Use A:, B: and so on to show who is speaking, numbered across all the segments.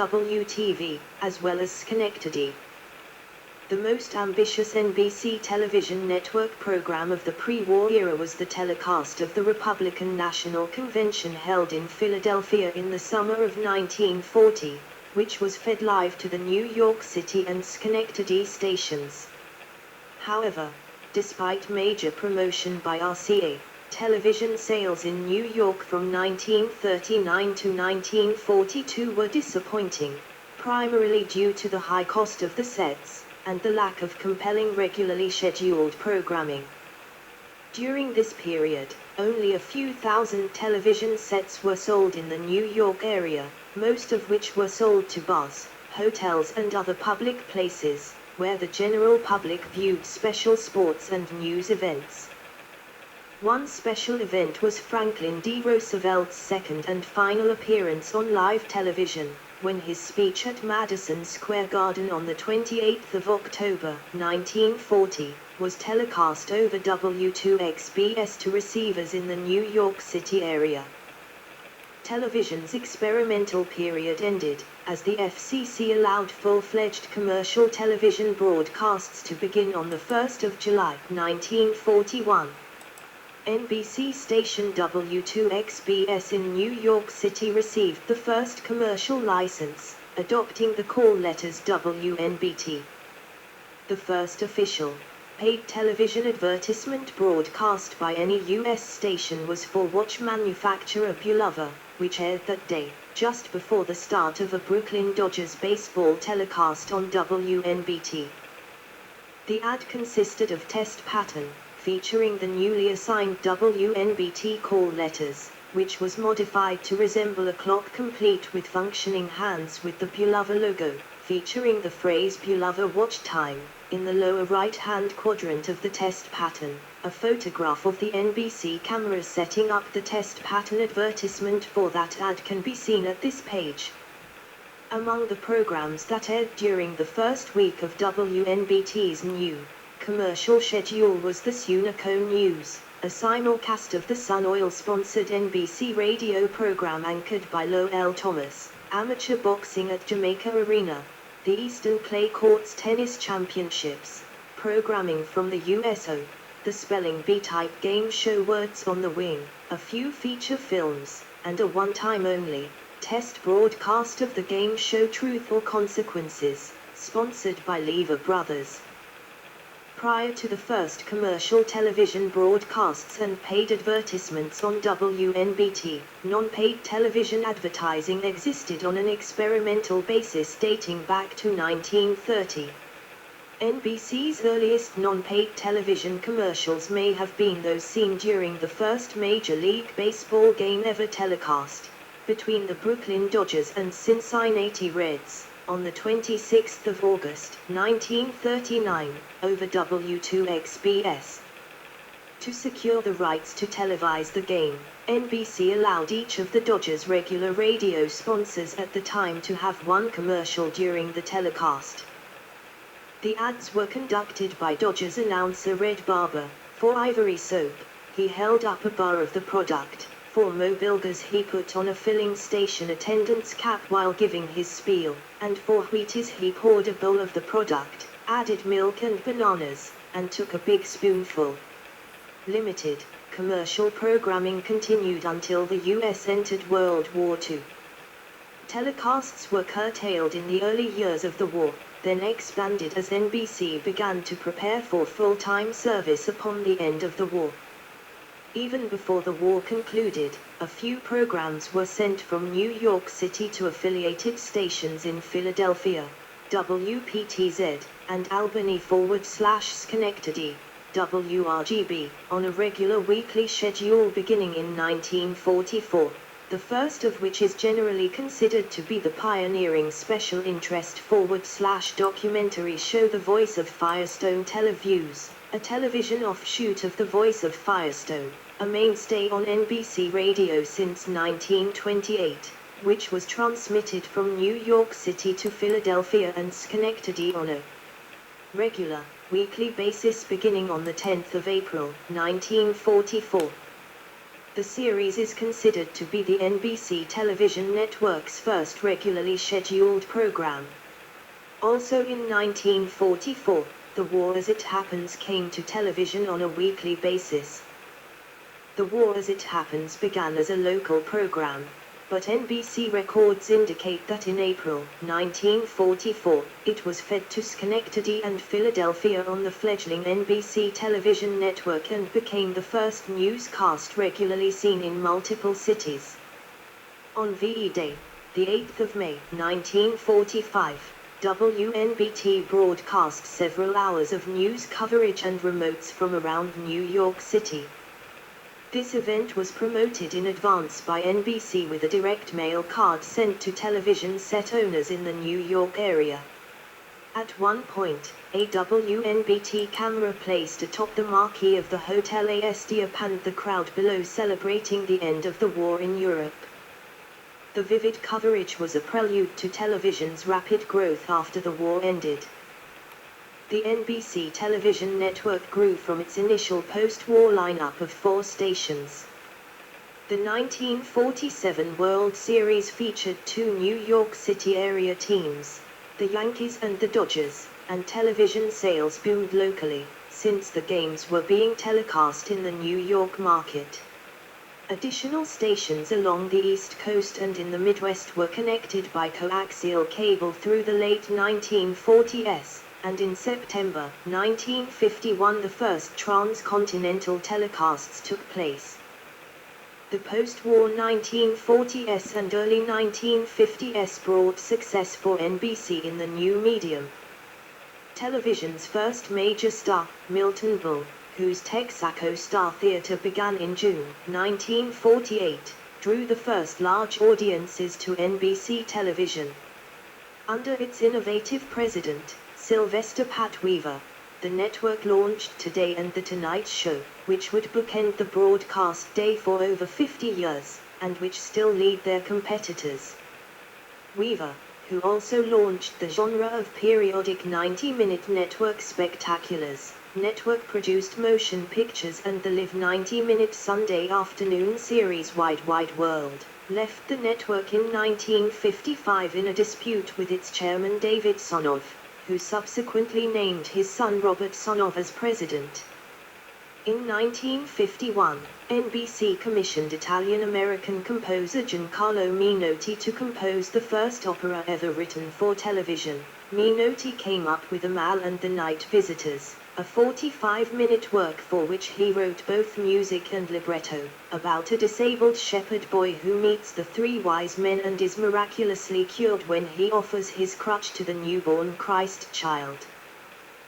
A: WTV, as well as Schenectady. The most ambitious NBC television network program of the pre-war era was the telecast of the Republican National Convention held in Philadelphia in the summer of 1940, which was fed live to the New York City and Schenectady stations. However, despite major promotion by RCA, television sales in New York from 1939 to 1942 were disappointing, primarily due to the high cost of the sets and the lack of compelling regularly scheduled programming. During this period, only a few thousand television sets were sold in the New York area, most of which were sold to bars, hotels and other public places, where the general public viewed special sports and news events. One special event was Franklin D. Roosevelt's second and final appearance on live television, when his speech at Madison Square Garden on the 28th of October, 1940, was telecast over W2XBS to receivers in the New York City area. Television's experimental period ended, as the FCC allowed full-fledged commercial television broadcasts to begin on the 1st of July, 1941. NBC station W2XBS in New York City received the first commercial license, adopting the call letters WNBT. The first official, paid television advertisement broadcast by any U.S. station was for watch manufacturer Bulova, which aired that day, just before the start of a Brooklyn Dodgers baseball telecast on WNBT. The ad consisted of test pattern, featuring the newly assigned WNBT call letters, which was modified to resemble a clock complete with functioning hands with the Bulova logo, featuring the phrase Bulova Watch Time, in the lower right-hand quadrant of the test pattern. A photograph of the NBC cameras setting up the test pattern advertisement for that ad can be seen at this page. Among the programs that aired during the first week of WNBT's new commercial schedule was the Sunoco News, a simulcast of the Sun Oil-sponsored NBC radio program anchored by Lowell Thomas, amateur boxing at Jamaica Arena, the Eastern Clay Courts Tennis Championships, programming from the USO, the spelling bee-type game show Words on the Wing, a few feature films, and a one-time only test broadcast of the game show Truth or Consequences, sponsored by Lever Brothers. Prior to the first commercial television broadcasts and paid advertisements on WNBT, non-paid television advertising existed on an experimental basis dating back to 1930. NBC's earliest non-paid television commercials may have been those seen during the first Major League Baseball game ever telecast, between the Brooklyn Dodgers and Cincinnati Reds, on the 26th of August, 1939, over W2XBS. To secure the rights to televise the game, NBC allowed each of the Dodgers' regular radio sponsors at the time to have one commercial during the telecast. The ads were conducted by Dodgers announcer Red Barber. For Ivory Soap, he held up a bar of the product. For Mo Bilgers, he put on a filling station attendant's cap while giving his spiel, and for Wheaties he poured a bowl of the product, added milk and bananas, and took a big spoonful. Limited commercial programming continued until the U.S. entered World War II. Telecasts were curtailed in the early years of the war, then expanded as NBC began to prepare for full-time service upon the end of the war. Even before the war concluded, a few programs were sent from New York City to affiliated stations in Philadelphia, WPTZ, and Albany/Schenectady, WRGB, on a regular weekly schedule beginning in 1944, the first of which is generally considered to be the pioneering special interest /documentary show The Voice of Firestone Televiews, a television offshoot of The Voice of Firestone, a mainstay on NBC radio since 1928, which was transmitted from New York City to Philadelphia and Schenectady on a regular, weekly basis beginning on the 10th of April, 1944. The series is considered to be the NBC television network's first regularly scheduled program. Also in 1944, The War as It Happens came to television on a weekly basis. The War as It Happens began as a local program, but NBC records indicate that in April 1944, it was fed to Schenectady and Philadelphia on the fledgling NBC television network and became the first newscast regularly seen in multiple cities. On VE Day, the 8th of May 1945, WNBT broadcast several hours of news coverage and remotes from around New York City. This event was promoted in advance by NBC with a direct mail card sent to television set owners in the New York area. At one point, a WNBT camera placed atop the marquee of the Hotel Astor panned the crowd below celebrating the end of the war in Europe. The vivid coverage was a prelude to television's rapid growth after the war ended. The NBC television network grew from its initial post-war lineup of 4 stations. The 1947 World Series featured 2 New York City area teams, the Yankees and the Dodgers, and television sales boomed locally, since the games were being telecast in the New York market. Additional stations along the East Coast and in the Midwest were connected by coaxial cable through the late 1940s. And in September 1951 the first transcontinental telecasts took place. The post-war 1940s and early 1950s brought success for NBC in the new medium. Television's first major star, Milton Bull, whose Texaco Star Theatre began in June 1948, drew the first large audiences to NBC television. Under its innovative president, Sylvester Pat Weaver, the network launched Today and The Tonight Show, which would bookend the broadcast day for over 50 years, and which still lead their competitors. Weaver, who also launched the genre of periodic 90-minute network spectaculars, network-produced motion pictures and the live 90-minute Sunday afternoon series Wide Wide World, left the network in 1955 in a dispute with its chairman David Sonoff, who subsequently named his son Robert Sonoff as president. In 1951, NBC commissioned Italian-American composer Giancarlo Menotti to compose the first opera ever written for television. Menotti came up with Amal and the Night Visitors, a 45-minute work for which he wrote both music and libretto, about a disabled shepherd boy who meets the 3 wise men and is miraculously cured when he offers his crutch to the newborn Christ child.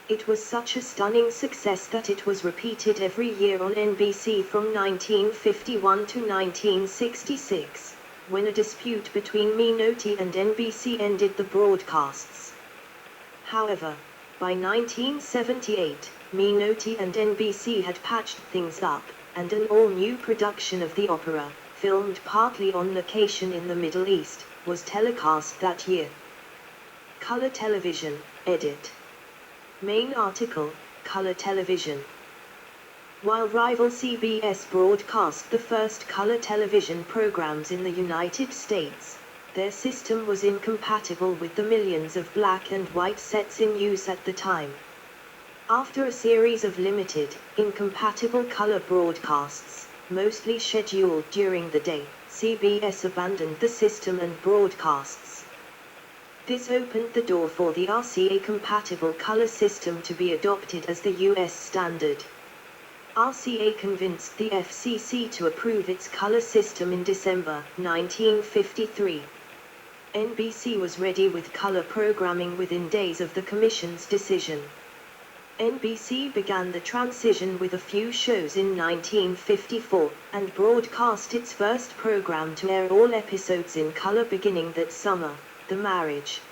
A: It was such a stunning success that it was repeated every year on NBC from 1951 to 1966, when a dispute between Menotti and NBC ended the broadcasts. However, by 1978, Menotti and NBC had patched things up, and an all-new production of the opera, filmed partly on location in the Middle East, was telecast that year. Color television, edit. Main article, Color television. While rival CBS broadcast the first color television programs in the United States, their system was incompatible with the millions of black and white sets in use at the time. After a series of limited, incompatible color broadcasts, mostly scheduled during the day, CBS abandoned the system and broadcasts. This opened the door for the RCA-compatible color system to be adopted as the U.S. standard. RCA convinced the FCC to approve its color system in December 1953. NBC was ready with color programming within days of the Commission's decision. NBC began the transition with a few shows in 1954, and broadcast its first program to air all episodes in color beginning that summer, The Marriage.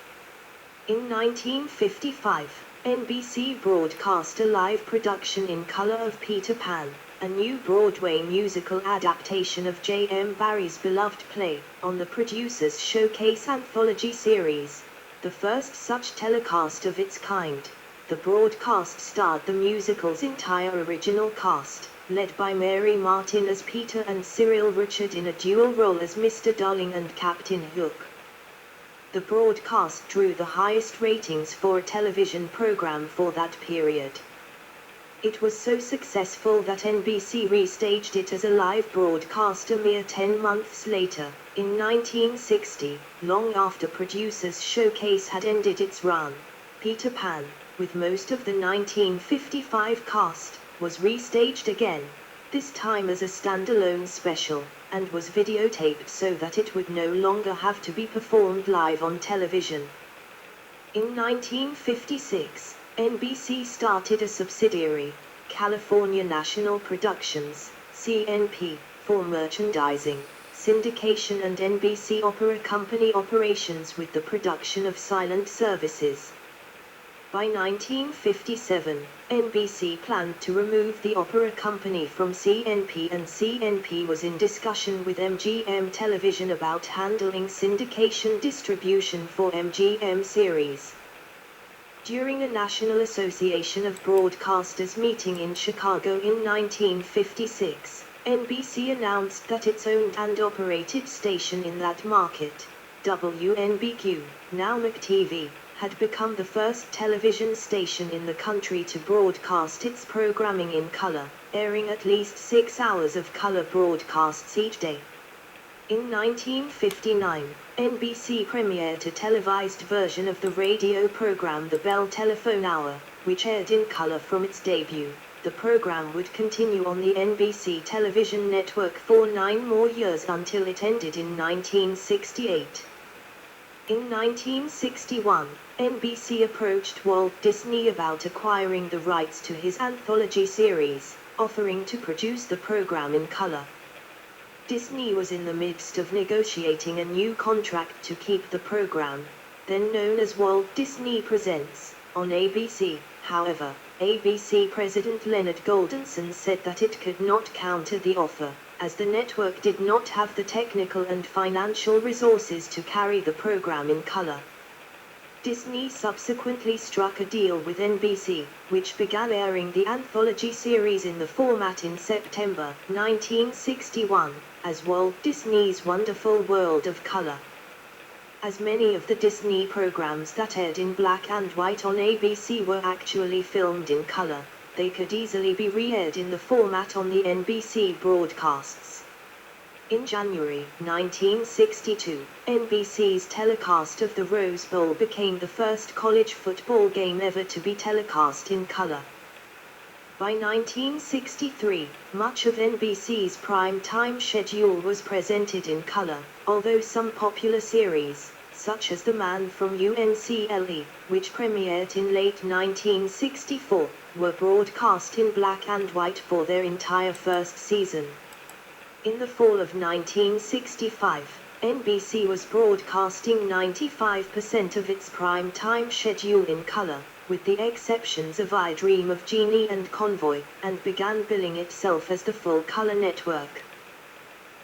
A: In 1955, NBC broadcast a live production in color of Peter Pan, a new Broadway musical adaptation of J.M. Barrie's beloved play, on the producer's Showcase anthology series, the first such telecast of its kind. The broadcast starred the musical's entire original cast, led by Mary Martin as Peter and Cyril Richard in a dual role as Mr. Darling and Captain Hook. The broadcast drew the highest ratings for a television program for that period. It was so successful that NBC restaged it as a live broadcast a mere 10 months later, in 1960, long after Producers Showcase had ended its run. Peter Pan, with most of the 1955 cast, was restaged again, this time as a standalone special, and was videotaped so that it would no longer have to be performed live on television. In 1956, NBC started a subsidiary, California National Productions, CNP, for merchandising, syndication and NBC Opera Company operations with the production of silent services. By 1957, NBC planned to remove the opera company from CNP, and CNP was in discussion with MGM Television about handling syndication distribution for MGM series. During a National Association of Broadcasters meeting in Chicago in 1956, NBC announced that its owned and operated station in that market, WNBQ, now McTV, had become the first television station in the country to broadcast its programming in color, airing at least 6 hours of color broadcasts each day. In 1959, NBC premiered a televised version of the radio program The Bell Telephone Hour, which aired in color from its debut. The program would continue on the NBC television network for 9 more years until it ended in 1968. In 1961, NBC approached Walt Disney about acquiring the rights to his anthology series, offering to produce the program in color. Disney was in the midst of negotiating a new contract to keep the program, then known as Walt Disney Presents, on ABC. However, ABC President Leonard Goldenson said that it could not counter the offer, as the network did not have the technical and financial resources to carry the program in color. Disney subsequently struck a deal with NBC, which began airing the anthology series in the format in September 1961, as Walt Disney's Wonderful World of Color. As many of the Disney programs that aired in black and white on ABC were actually filmed in color, they could easily be re-aired in the format on the NBC broadcasts. In January 1962, NBC's telecast of the Rose Bowl became the first college football game ever to be telecast in color. By 1963, much of NBC's prime-time schedule was presented in color, although some popular series, such as The Man from UNCLE, which premiered in late 1964, were broadcast in black and white for their entire first season. In the fall of 1965, NBC was broadcasting 95% of its prime-time schedule in color, with the exceptions of I Dream of Jeannie and Convoy, and began billing itself as the full-color network.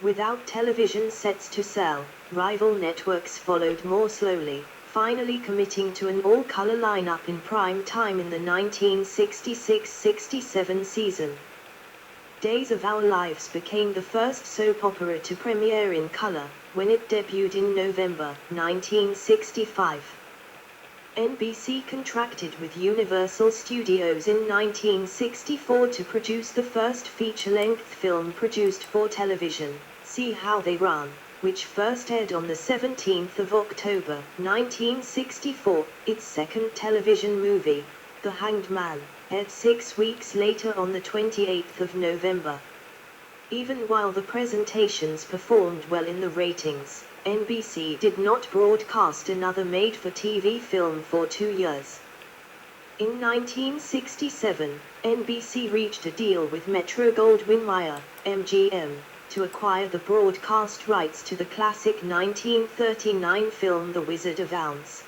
A: Without television sets to sell, rival networks followed more slowly, finally committing to an all-color lineup in prime time in the 1966-67 season. Days of Our Lives became the first soap opera to premiere in color, when it debuted in November 1965. NBC contracted with Universal Studios in 1964 to produce the first feature-length film produced for television, See How They Run, which first aired on the 17th of October 1964. Its second television movie, The Hanged Man, aired 6 weeks later on the 28th of November. Even while the presentations performed well in the ratings, NBC did not broadcast another made-for-TV film for 2 years. In 1967, NBC reached a deal with Metro-Goldwyn-Mayer, MGM, to acquire the broadcast rights to the classic 1939 film The Wizard of Oz.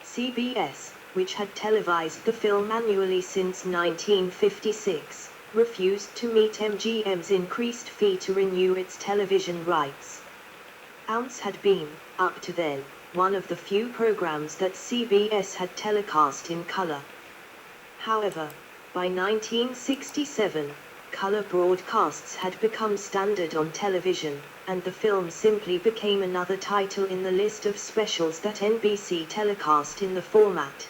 A: CBS, which had televised the film annually since 1956, refused to meet MGM's increased fee to renew its television rights. Oz had been, up to then, one of the few programs that CBS had telecast in color. However, by 1967, color broadcasts had become standard on television, and the film simply became another title in the list of specials that NBC telecast in the format.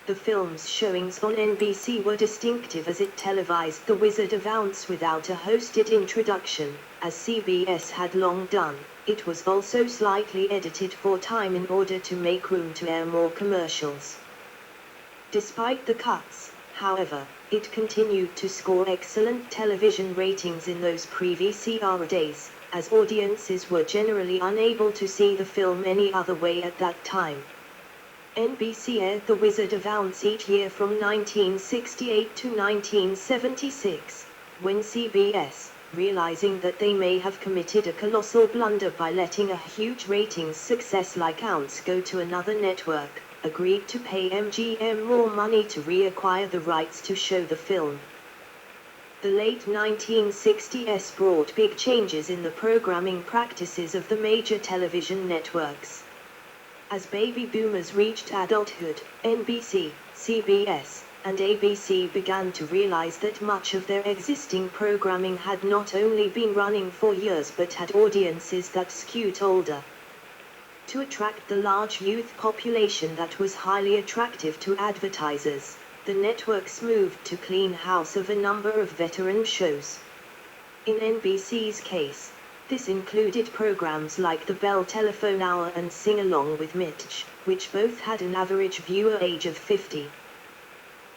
A: The film's showings on NBC were distinctive as it televised The Wizard of Oz without a hosted introduction, as CBS had long done. It was also slightly edited for time in order to make room to air more commercials. Despite the cuts, however, it continued to score excellent television ratings in those pre-VCR days, as audiences were generally unable to see the film any other way at that time. NBC aired The Wizard of Oz each year from 1968 to 1976, when CBS, realizing that they may have committed a colossal blunder by letting a huge ratings success like Oz go to another network, agreed to pay MGM more money to reacquire the rights to show the film. The late 1960s brought big changes in the programming practices of the major television networks. As baby boomers reached adulthood, NBC, CBS, and ABC began to realize that much of their existing programming had not only been running for years but had audiences that skewed older. To attract the large youth population that was highly attractive to advertisers, the networks moved to clean house of a number of veteran shows. In NBC's case, this included programs like The Bell Telephone Hour and Sing Along with Mitch, which both had an average viewer age of 50.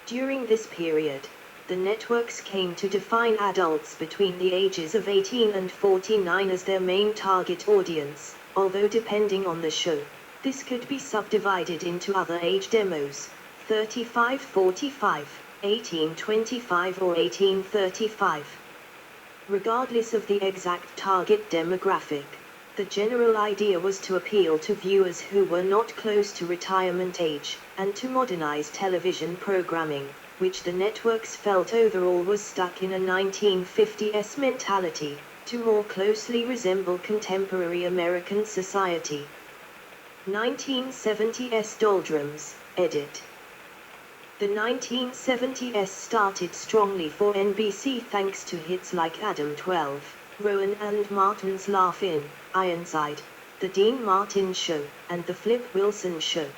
A: During this period, the networks came to define adults between the ages of 18 and 49 as their main target audience, although depending on the show, this could be subdivided into other age demos, 35-45, 18-25 or 18-35. Regardless of the exact target demographic, the general idea was to appeal to viewers who were not close to retirement age, and to modernize television programming, which the networks felt overall was stuck in a 1950s mentality, to more closely resemble contemporary American society. 1970s doldrums, edit. The 1970s started strongly for NBC thanks to hits like Adam 12, Rowan and Martin's Laugh-In, Ironside, The Dean Martin Show, and The Flip Wilson Show.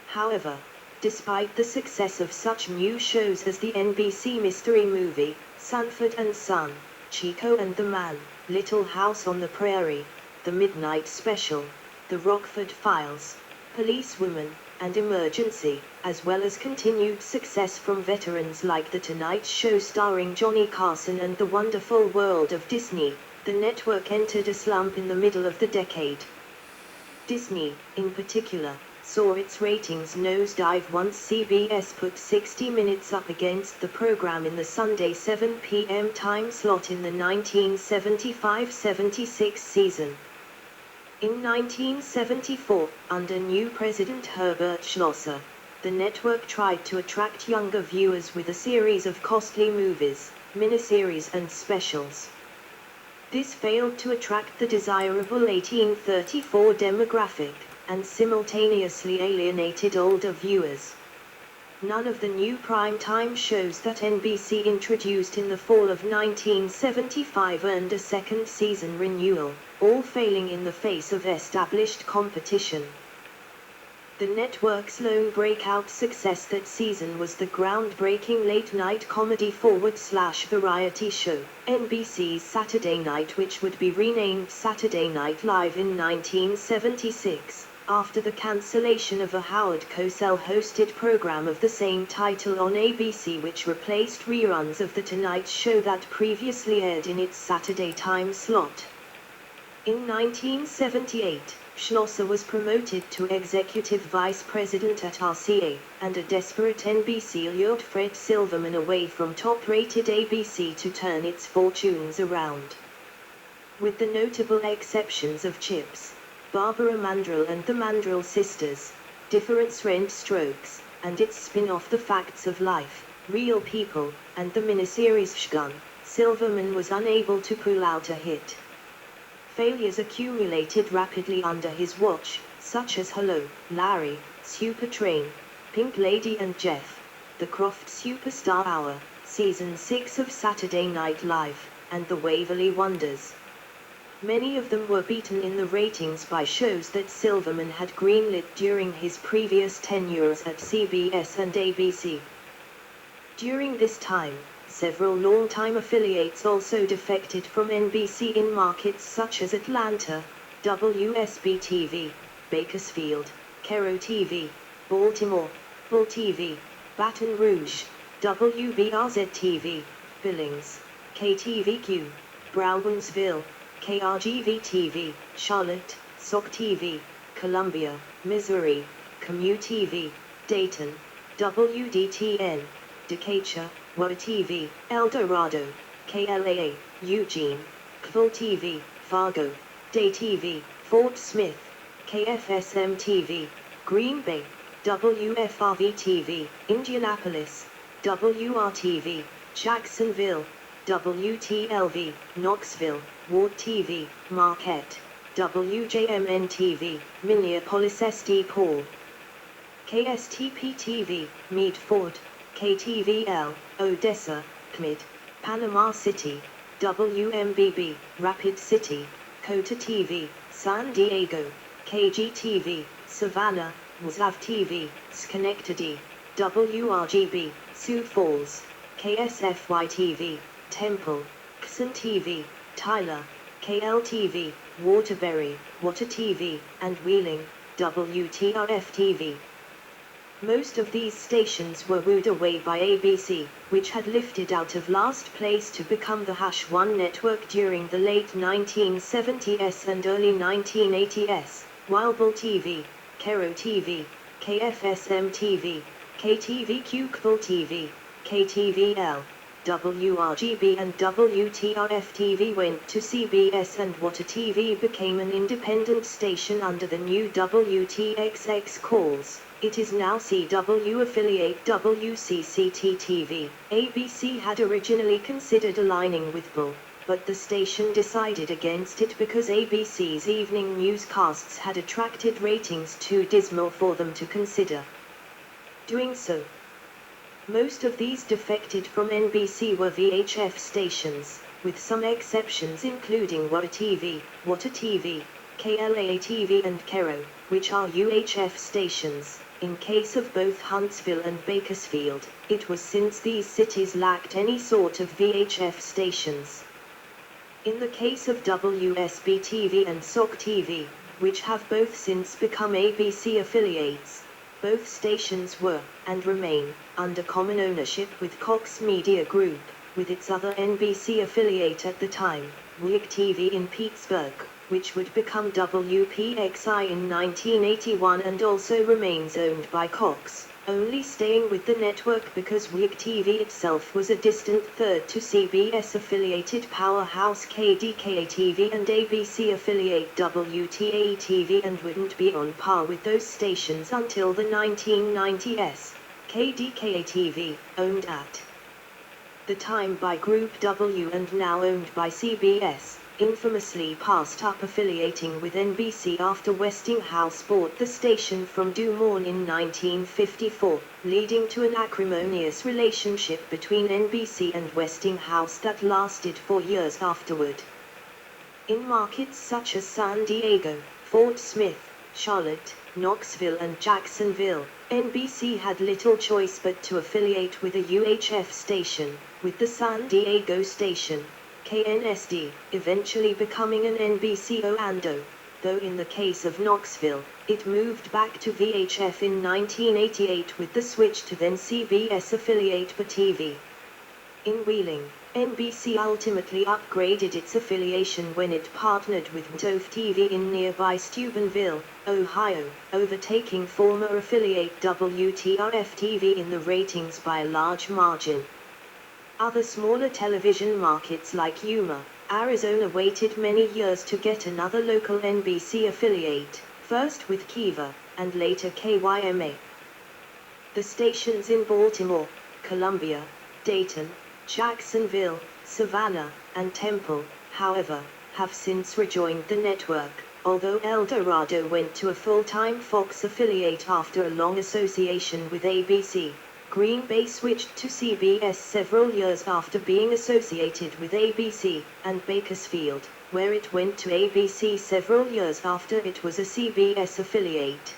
A: However, despite the success of such new shows as the NBC mystery movie, Sanford and Son, Chico and the Man, Little House on the Prairie, The Midnight Special, The Rockford Files, Policewoman, and Emergency, as well as continued success from veterans like The Tonight Show starring Johnny Carson and The Wonderful World of Disney, the network entered a slump in the middle of the decade. Disney, in particular, saw its ratings nosedive once CBS put 60 Minutes up against the program in the Sunday 7 p.m. time slot in the 1975-76 season. In 1974, under new president Herbert Schlosser, the network tried to attract younger viewers with a series of costly movies, miniseries and specials. This failed to attract the desirable 1834 demographic, and simultaneously alienated older viewers. None of the new prime-time shows that NBC introduced in the fall of 1975 earned a second season renewal, all failing in the face of established competition. The network's lone breakout success that season was the groundbreaking late-night comedy/variety show, NBC's Saturday Night, which would be renamed Saturday Night Live in 1976, after the cancellation of a Howard Cosell-hosted program of the same title on ABC, which replaced reruns of The Tonight Show that previously aired in its Saturday time slot. In 1978, Schlosser was promoted to executive vice president at RCA, and a desperate NBC lured Fred Silverman away from top-rated ABC to turn its fortunes around. With the notable exceptions of Chips, Barbara Mandrell and the Mandrell Sisters, Difference Rent Strokes, and its spin-off The Facts of Life, Real People, and the miniseries Shgun, Silverman was unable to pull out a hit. Failures accumulated rapidly under his watch, such as Hello, Larry, Super Train, Pink Lady and Jeff, The Croft Superstar Hour, Season 6 of Saturday Night Live, and The Waverly Wonders. Many of them were beaten in the ratings by shows that Silverman had greenlit during his previous tenures at CBS and ABC. During this time, several longtime affiliates also defected from NBC in markets such as Atlanta, WSB-TV, Bakersfield, Cairo TV, Baltimore, Bull TV, Baton Rouge, WBRZ-TV, Billings, KTVQ, Brownsville, KRGV-TV, Charlotte, SOC TV, Columbia, Missouri, Commu TV, Dayton, WDTN, Decatur, WA TV, El Dorado, KLAA, Eugene, KVUL TV, Fargo, Day TV, Fort Smith, KFSM TV, Green Bay, WFRV TV, Indianapolis, WRTV, Jacksonville, WTLV, Knoxville, Ward TV, Marquette, WJMN TV, Minneapolis-St. Paul, KSTP TV, Meadford, KTVL, Odessa, CMID, Panama City, WMBB, Rapid City, Cota TV, San Diego, KGTV, Savannah, WZAV TV, Schenectady, WRGB, Sioux Falls, KSFY TV, Temple, Kson TV, Tyler, KLTV, Waterbury, Water TV, and Wheeling, WTRF TV. Most of these stations were wooed away by ABC, which had lifted out of last place to become the #1 network during the late 1970s and early 1980s, while Bull TV, Cairo TV, KFSM TV, KTVQ KVUL TV, KTVL, WRGB and WTRF TV went to CBS, and Water TV became an independent station under the new WTXX calls. It is now CW affiliate WCCT-TV. ABC had originally considered aligning with Bull, but the station decided against it because ABC's evening newscasts had attracted ratings too dismal for them to consider doing so. Most of these defected from NBC were VHF stations, with some exceptions including WA TV, Water TV, KLAA TV and Cairo, which are UHF stations. In case of both Huntsville and Bakersfield, it was since these cities lacked any sort of VHF stations. In the case of WSB-TV and SOC TV, which have both since become ABC affiliates, both stations were, and remain, under common ownership with Cox Media Group, with its other NBC affiliate at the time, York TV in Pittsburgh, which would become WPXI in 1981 and also remains owned by Cox, only staying with the network because York TV itself was a distant third to CBS-affiliated powerhouse KDKA-TV and ABC-affiliate WTAE-TV, and wouldn't be on par with those stations until the 1990s. KDKA-TV, owned at the time by Group W and now owned by CBS, infamously passed up affiliating with NBC after Westinghouse bought the station from Du Morn in 1954, leading to an acrimonious relationship between NBC and Westinghouse that lasted for years afterward. In markets such as San Diego, Fort Smith, Charlotte, Knoxville and Jacksonville, NBC had little choice but to affiliate with a UHF station, with the San Diego station, KNSD, eventually becoming an NBC-owned, though in the case of Knoxville, it moved back to VHF in 1988 with the switch to then CBS affiliate BA TV. In Wheeling, NBC ultimately upgraded its affiliation when it partnered with WTOF TV in nearby Steubenville, Ohio, overtaking former affiliate WTRF TV in the ratings by a large margin. Other smaller television markets like Yuma, Arizona waited many years to get another local NBC affiliate, first with Kiva, and later KYMA. The stations in Baltimore, Columbia, Dayton, Jacksonville, Savannah, and Temple, however, have since rejoined the network, although El Dorado went to a full-time Fox affiliate after a long association with ABC. Green Bay switched to CBS several years after being associated with ABC, and Bakersfield, where it went to ABC several years after it was a CBS affiliate.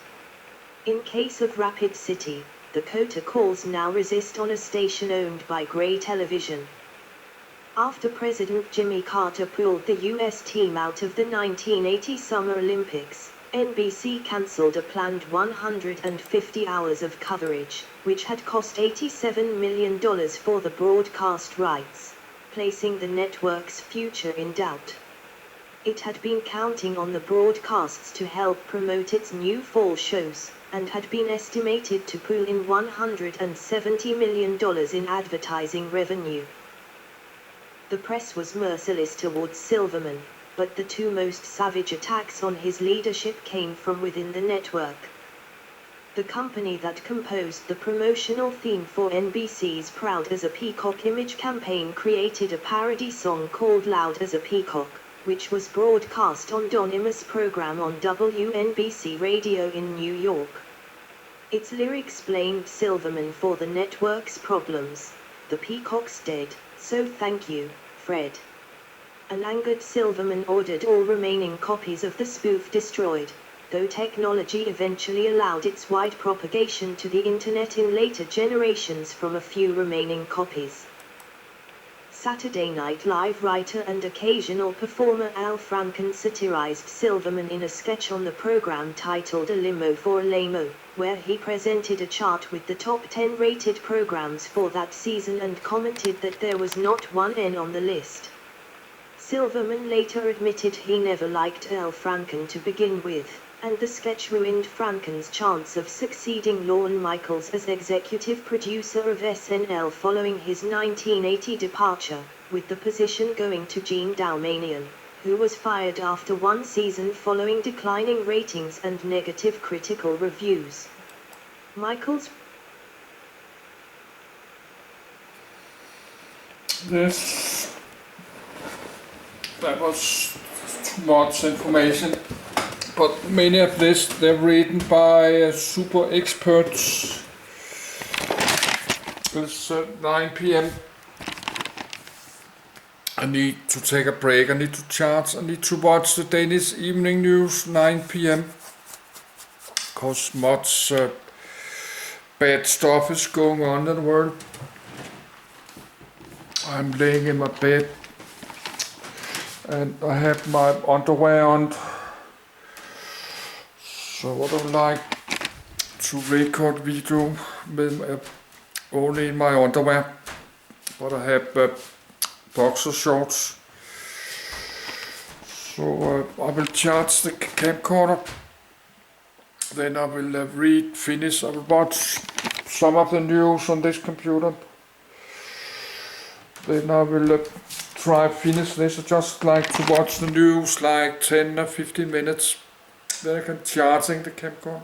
A: In case of Rapid City, Dakota calls now resist on a station owned by Gray Television. After President Jimmy Carter pulled the U.S. team out of the 1980 Summer Olympics, NBC cancelled a planned 150 hours of coverage, which had cost $87 million for the broadcast rights, placing the network's future in doubt. It had been counting on the broadcasts to help promote its new fall shows, and had been estimated to pull in $170 million in advertising revenue. The press was merciless towards Silverman, but the two most savage attacks on his leadership came from within the network. The company that composed the promotional theme for NBC's Proud as a Peacock image campaign created a parody song called Loud as a Peacock, which was broadcast on Don Imus' program on WNBC radio in New York. Its lyrics blamed Silverman for the network's problems. The peacock's dead, so thank you, Fred. An angered Silverman ordered all remaining copies of the spoof destroyed, though technology eventually allowed its wide propagation to the internet in later generations from a few remaining copies. Saturday Night Live writer and occasional performer Al Franken satirized Silverman in a sketch on the program titled A Limo for a Lamo, where he presented a chart with the top 10 rated programs for that season and commented that there was not one N on the list. Silverman later admitted he never liked Al Franken to begin with, and the sketch ruined Franken's chance of succeeding Lorne Michaels as executive producer of SNL following his 1980 departure, with the position going to Gene Doumanian, who was fired after one season following declining ratings and negative critical reviews. Michaels.
B: Yes, that was too much information. But many of this, they're written by super experts. It's 9 p.m. I need to take a break, I need to charge, I need to watch the Danish evening news, 9 p.m. Because much bad stuff is going on in the world. I'm laying in my bed and I have my underwear on. So I would like to record video with only in my underwear, but I have boxer shorts. So I will charge the camcorder, then I will finish, I will watch some of the news on this computer, then I will try finish this. I just like to watch the news like 10 or 15 minutes. Then I can charging the camcorder.